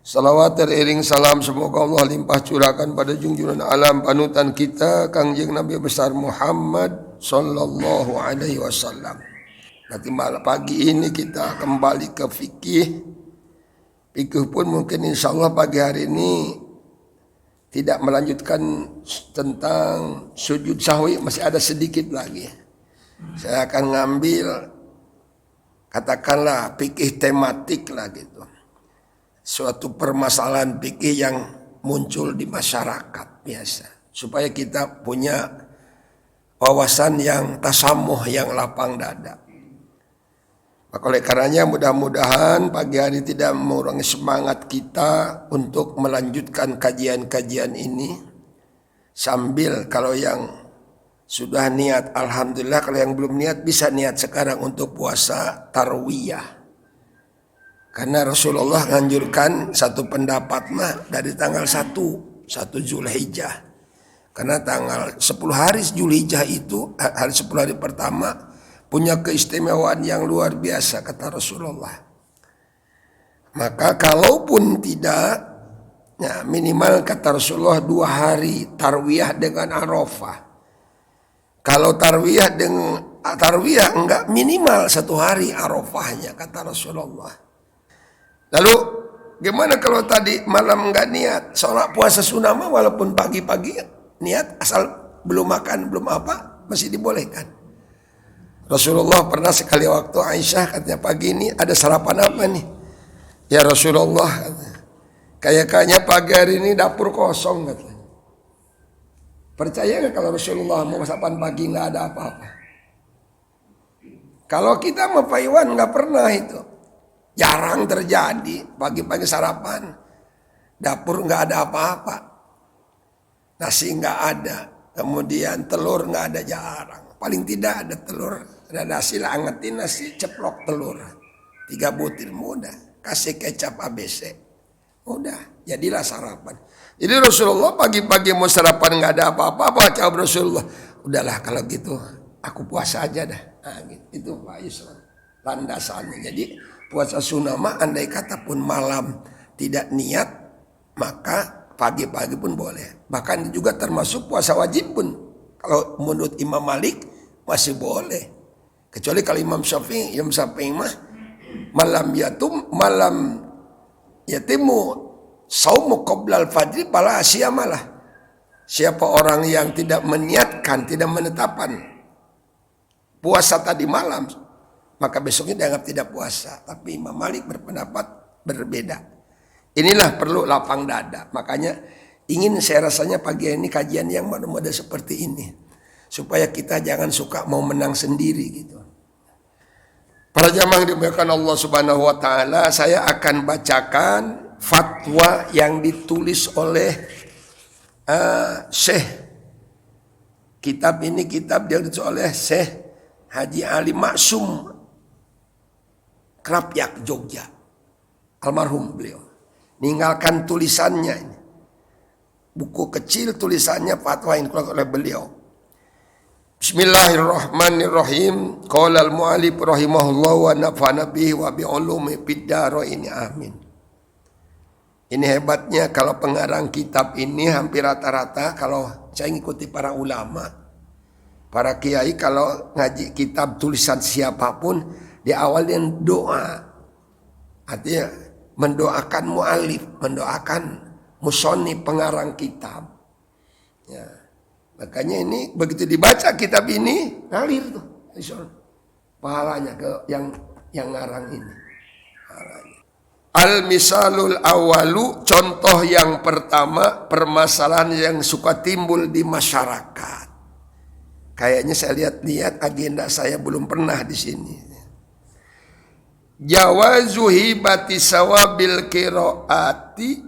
Salawat teriring salam semoga Allah limpah curahkan pada junjungan alam panutan kita Kangjeng Nabi besar Muhammad sallallahu alaihi wasallam. Nanti malam pagi ini kita kembali ke fikih. Fikih pun mungkin insyaallah pagi hari ini tidak melanjutkan tentang sujud sahwi, masih ada sedikit lagi. Saya akan ngambil katakanlah fikih tematik lah gitu. Suatu permasalahan fikih yang muncul di masyarakat biasa, supaya kita punya wawasan yang tasamuh, yang lapang dada. Maka oleh karenanya mudah-mudahan pagi hari tidak mengurangi semangat kita untuk melanjutkan kajian-kajian ini. Sambil kalau yang sudah niat alhamdulillah, kalau yang belum niat bisa niat sekarang untuk puasa tarwiyah. Karena Rasulullah menganjurkan satu pendapat mah dari tanggal 1 Zulhijjah. Karena tanggal 10 hari Zulhijjah itu, hari 10 hari pertama, punya keistimewaan yang luar biasa kata Rasulullah. Maka kalaupun tidak, ya minimal kata Rasulullah 2 hari tarwiyah dengan Arafah. Kalau tarwiyah enggak, minimal 1 hari Arafahnya kata Rasulullah. Lalu gimana kalau tadi malam enggak niat? Sholat puasa sunnah mah walaupun pagi-pagi niat, asal belum makan belum apa masih dibolehkan. Rasulullah pernah sekali waktu Aisyah katanya, pagi ini ada sarapan apa nih? Ya Rasulullah, kayaknya pagi hari ini dapur kosong katanya. Percaya nggak kalau Rasulullah mau sarapan pagi nggak ada apa-apa? Kalau kita mau Pak Iwan nggak pernah itu. Jarang terjadi pagi-pagi sarapan, dapur nggak ada apa-apa, nasi nggak ada, kemudian telur nggak ada, jarang. Paling tidak ada telur, ada nasi lah, angetin nasi, ceplok telur, 3 butir mudah, kasih kecap ABC, udah jadilah sarapan. Jadi Rasulullah pagi-pagi mau sarapan nggak ada apa-apa, jawab Rasulullah, udahlah kalau gitu aku puasa aja dah. Nah, gitu. Itu Pak Islam landasannya. Jadi puasa sunnah mah andai kata pun malam tidak niat, maka pagi-pagi pun boleh. Bahkan juga termasuk puasa wajib pun, kalau menurut Imam Malik masih boleh. Kecuali kalau Imam Syafi'i mah malam yatimu saumu qoblal fajri pala asyamalah. Siapa orang yang tidak meniatkan, tidak menetapkan puasa tadi malam, maka besoknya dianggap tidak puasa. Tapi Imam Malik berpendapat berbeda. Inilah perlu lapang dada. Makanya ingin saya rasanya pagi ini kajian yang model-model seperti ini, supaya kita jangan suka mau menang sendiri gitu. Para jamaah dimuliakan Allah Subhanahu wa taala, saya akan bacakan fatwa yang ditulis oleh Syekh. Kitab ini kitab yang ditulis oleh Syekh Haji Ali Maksum Krapyak Jogja, almarhum beliau. Ninggalkan tulisannya ini, buku kecil tulisannya fatwa yang dikeluarkan oleh beliau. Bismillahirrahmanirrahim. Qala al-mu'allif rahimahullah wa nafa'ana bihi wa bi ulumi fid dharain amin. Ini hebatnya kalau pengarang kitab ini hampir rata-rata, kalau saya ngikuti para ulama, para kiai, kalau ngaji kitab tulisan siapapun di awalnya doa, artinya mendoakan mu'alif, mendoakan musonif pengarang kitab. Ya, makanya ini begitu dibaca kitab ini ngalir tuh, pahalanya ke yang ngarang ini. Al-misalul awalu, contoh yang pertama, permasalahan yang suka timbul di masyarakat. Kayaknya saya lihat agenda saya belum pernah di sini. Jawazu hibati sawabil qiraati,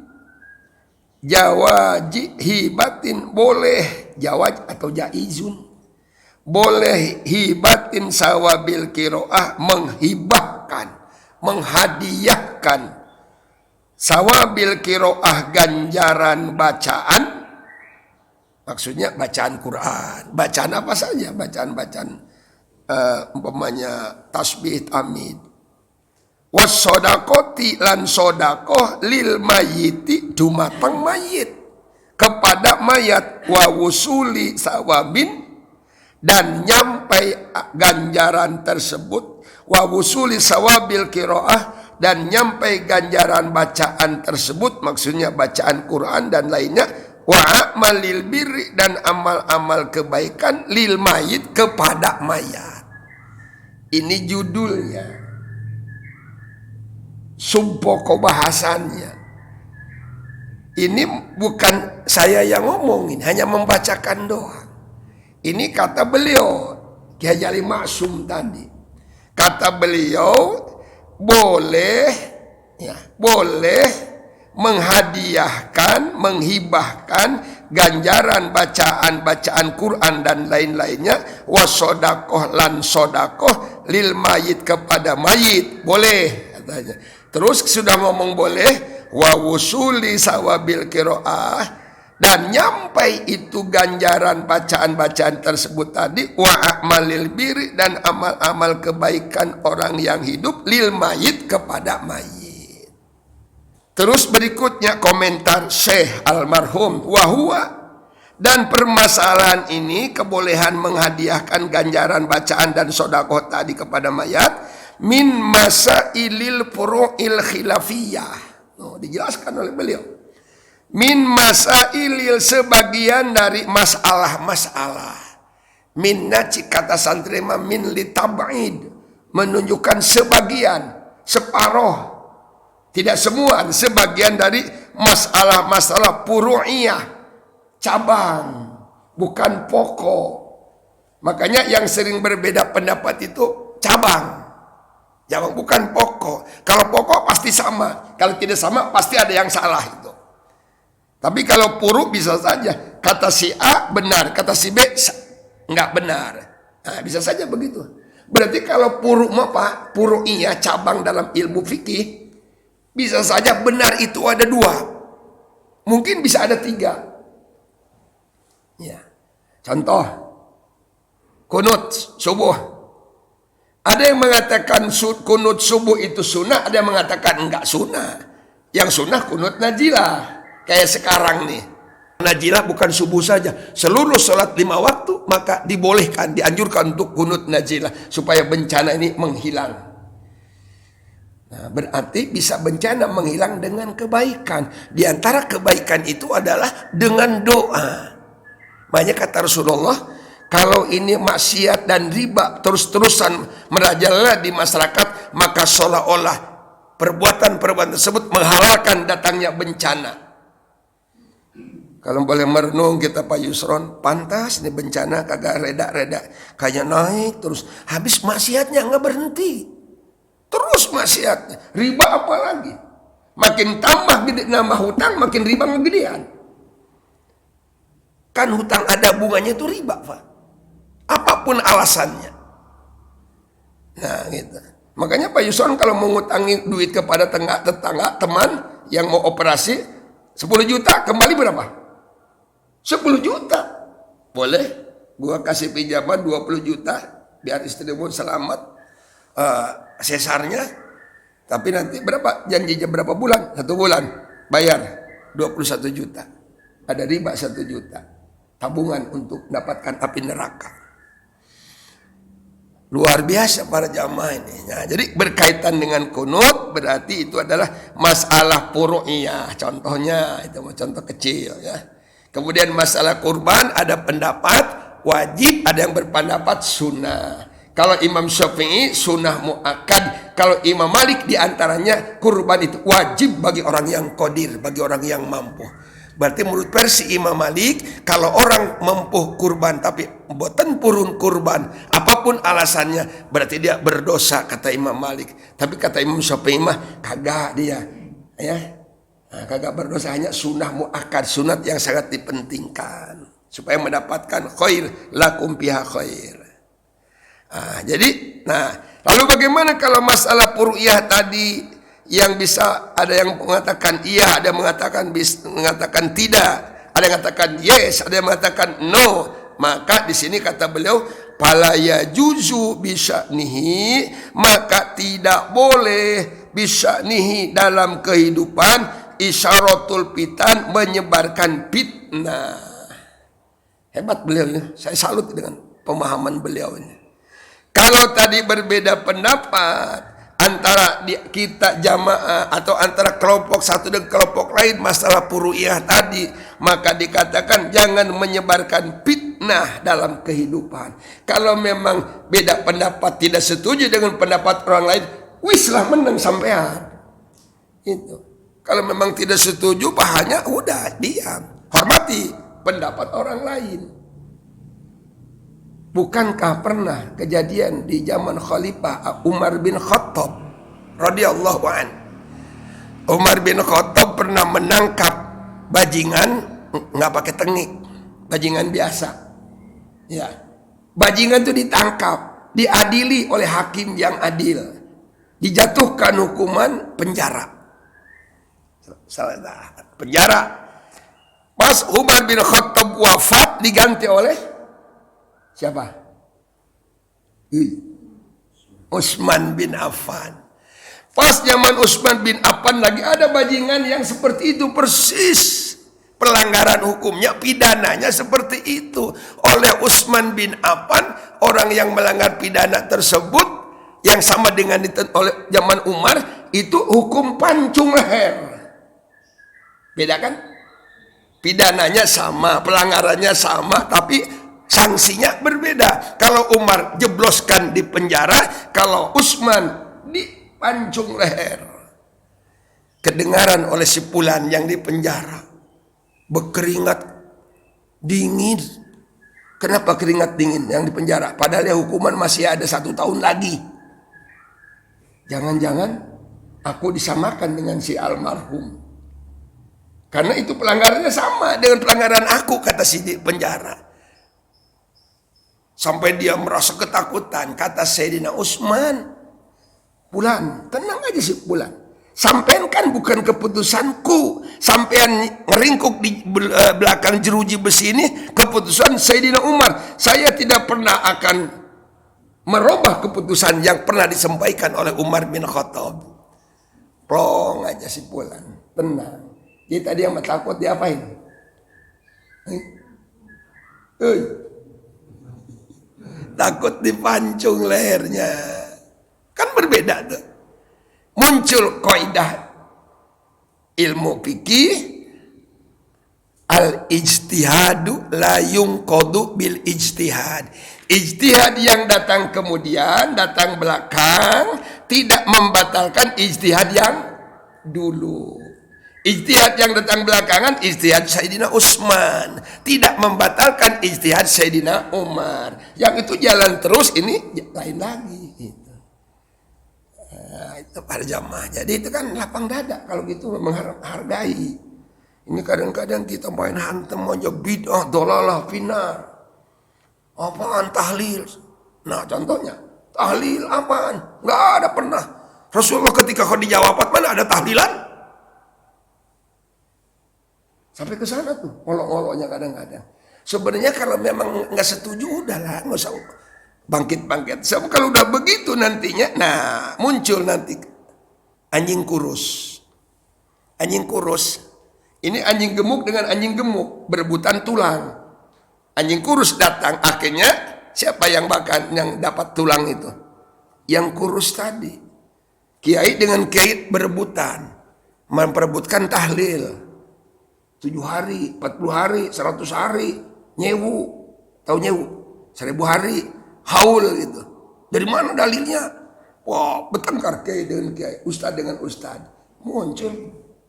jawaji hibatin, boleh jawaz atau jaizun, boleh hibatin sawabil qiraah, menghibahkan, menghadiahkan sawabil qiraah, ganjaran bacaan. Maksudnya bacaan Quran, bacaan apa saja, bacaan umpamanya tasbih, tahmid, Wasodakoti lan sodakoh lil mayiti dumateng mayit, kepada mayat, wa wusuli sawabin dan nyampai ganjaran tersebut, wa wusuli sawabil qiraah dan nyampai ganjaran bacaan tersebut, maksudnya bacaan Quran dan lainnya, wa amalil birri dan amal-amal kebaikan lil mayit kepada mayat. Ini judulnya, sumpoko bahasannya. Ini bukan saya yang ngomongin, hanya membacakan doa. Ini kata beliau, Kiai Haji Maksum tadi. Kata beliau, boleh menghadiahkan, menghibahkan ganjaran bacaan Quran dan lain-lainnya, wasodakoh lan sodakoh lil mayit kepada mayit, boleh katanya. Terus sudah ngomong boleh, wa wusuli sawabil qiraah dan nyampai itu ganjaran bacaan-bacaan tersebut tadi, wa amalil birri dan amal-amal kebaikan orang yang hidup lil mayit kepada mayit. Terus berikutnya komentar Syekh almarhum, wahwa dan permasalahan ini, kebolehan menghadiahkan ganjaran bacaan dan sodakoh tadi kepada mayat, min masailil furu'il khilafiyah. Dijelaskan oleh beliau. Min masailil sebagian dari masalah-masalah. Min naci kata santri min litab'id, menunjukkan sebagian, separuh, tidak semua, sebagian dari masalah-masalah furu'iyah, cabang, bukan pokok. Makanya yang sering berbeda pendapat itu cabang. Jangan, bukan pokok. Kalau pokok pasti sama. Kalau tidak sama pasti ada yang salah itu. Tapi kalau puru bisa saja. Kata si A benar, kata si B enggak benar. Nah, bisa saja begitu. Berarti kalau puru apa? Puru iya cabang dalam ilmu fikih. Bisa saja benar itu ada 2. Mungkin bisa ada 3. Ya. Contoh. Kunut subuh. Ada yang mengatakan kunut subuh itu sunnah, ada yang mengatakan enggak sunnah. Yang sunnah kunut najilah. Kayak sekarang nih. Najilah bukan subuh saja. Seluruh sholat 5 waktu, maka dibolehkan, dianjurkan untuk kunut najilah. Supaya bencana ini menghilang. Nah, berarti bisa bencana menghilang dengan kebaikan. Di antara kebaikan itu adalah dengan doa. Makanya kata Rasulullah, kalau ini maksiat dan riba terus-terusan merajalela di masyarakat, maka seolah-olah perbuatan-perbuatan tersebut menghalalkan datangnya bencana. Kalau boleh merenung kita Pak Yusron, pantas nih bencana kagak reda-reda, kayak naik terus, habis maksiatnya nggak berhenti, terus maksiatnya, riba apa lagi? Makin tambah gede nambah hutang, makin riba ngegedean. Kan hutang ada bunganya itu riba, Pak. Apapun alasannya. Nah gitu. Makanya Pak Yusron kalau mengutangi duit kepada tetangga, teman yang mau operasi 10 juta, kembali berapa? 10 juta. Boleh gua kasih pinjaman 20 juta biar istrimu selamat sesarnya. Tapi nanti berapa? Janjinya berapa bulan? 1 bulan bayar 21 juta. Ada riba 1 juta. Tabungan untuk mendapatkan api neraka. Luar biasa para jamaah ini. Nah, jadi berkaitan dengan kunut berarti itu adalah masalah furu'iyah. Contohnya itu contoh kecil ya. Kemudian masalah kurban ada pendapat wajib, ada yang berpendapat sunnah. Kalau Imam Syafi'i sunnah muakkad, kalau Imam Malik diantaranya kurban itu wajib bagi orang yang qadir, bagi orang yang mampu. Berarti menurut versi Imam Malik, kalau orang mempuh kurban tapi boten purun kurban, apapun alasannya, berarti dia berdosa kata Imam Malik. Tapi kata Imam Syafi'i mah kagak dia, ya, nah, kagak berdosa, hanya sunnah muakkad, sunat yang sangat dipentingkan supaya mendapatkan khair, lakum fiha khair. Nah, jadi, lalu bagaimana kalau masalah furu'iyah tadi? Yang bisa ada yang mengatakan iya, ada yang mengatakan tidak, ada yang mengatakan yes, ada yang mengatakan no. Maka di sini kata beliau, fala yajuzu bisya'nihi, maka tidak boleh bisa nihi dalam kehidupan isyaratul fitan menyebarkan fitnah. Hebat beliau ini. Saya salut dengan pemahaman beliau ini. Kalau tadi berbeda pendapat antara kita jamaah atau antara kelompok satu dan kelompok lain masalah furu'iyah tadi, maka dikatakan jangan menyebarkan fitnah dalam kehidupan. Kalau memang beda pendapat, tidak setuju dengan pendapat orang lain, wislah menang sampean. Itu. Kalau memang tidak setuju, pahanya udah diam, hormati pendapat orang lain. Bukankah pernah kejadian di zaman Khalifah Umar bin Khattab radhiyallahu an? Umar bin Khattab pernah menangkap bajingan, nggak pakai tengik, bajingan biasa. Ya, bajingan itu ditangkap, diadili oleh hakim yang adil, dijatuhkan hukuman penjara. Penjara. Pas Umar bin Khattab wafat, diganti oleh siapa? Utsman bin Affan. Pas zaman Utsman bin Affan lagi ada bajingan yang seperti itu persis. Pelanggaran hukumnya, pidananya seperti itu. Oleh Utsman bin Affan, orang yang melanggar pidana tersebut yang sama dengan oleh zaman Umar itu hukum pancung leher. Beda kan? Pidananya sama, pelanggarannya sama, tapi sanksinya berbeda. Kalau Umar jebloskan di penjara, kalau Utsman dipancung leher. Kedengaran oleh si Fulan yang di penjara, berkeringat dingin. Kenapa keringat dingin yang di penjara? Padahal ya hukuman masih ada 1 tahun lagi. Jangan-jangan aku disamakan dengan si almarhum. Karena itu pelanggarannya sama dengan pelanggaran aku, kata si di penjara. Sampai dia merasa ketakutan. Kata Sayyidina Utsman, Fulan, tenang aja si Fulan. Sampean kan bukan keputusanku. Sampean meringkuk di belakang jeruji besi ini keputusan Sayyidina Umar. Saya tidak pernah akan merubah keputusan yang pernah disampaikan oleh Umar bin Khattab. Plong aja si Fulan, tenang. Jadi tadi yang takut diapain? Takut dipancung lehernya. Kan berbeda tuh. Muncul kaidah ilmu fikih, al-ijtihadu la yunqadu bil ijtihad. Ijtihad yang datang kemudian, datang belakang, tidak membatalkan ijtihad yang dulu. Ijtihad yang datang belakangan, ijtihad Sayyidina Utsman, tidak membatalkan ijtihad Sayyidina Umar. Yang itu jalan terus, ini lain lagi. Itu para jamaah. Jadi itu kan lapang dada kalau gitu menghargai. Ini kadang-kadang kita main hantem aja bid'ah, dolalah, finar. Apaan tahlil? Nah contohnya, tahlil apaan? Nggak ada pernah. Rasulullah ketika Khadijah wafat mana ada tahlilan? Sampai ke sana tuh, ngolok-ngoloknya kadang-kadang. Sebenarnya kalau memang nggak setuju, udahlah, nggak usah bangkit-bangkit. So, kalau udah begitu nantinya, nah muncul nanti anjing kurus. Anjing kurus. Ini anjing gemuk dengan anjing gemuk, berebutan tulang. Anjing kurus datang, akhirnya siapa yang dapat tulang itu? Yang kurus tadi. Kiai dengan kiai berebutan, memperebutkan tahlil. 7 hari, 40 hari, 100 hari, nyewu. Tahu nyewu? 1000 hari, haul gitu. Dari mana dalilnya? Wah, bertengkar kiai dengan kiai, ustad dengan ustad. Muncul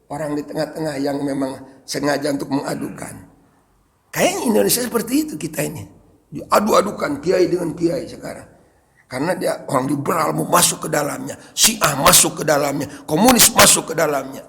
orang di tengah-tengah yang memang sengaja untuk mengadukan. Kayaknya Indonesia seperti itu kita ini. Diadu-adukan kiai dengan kiai sekarang. Karena dia orang liberal mau masuk ke dalamnya, Syiah masuk ke dalamnya, komunis masuk ke dalamnya.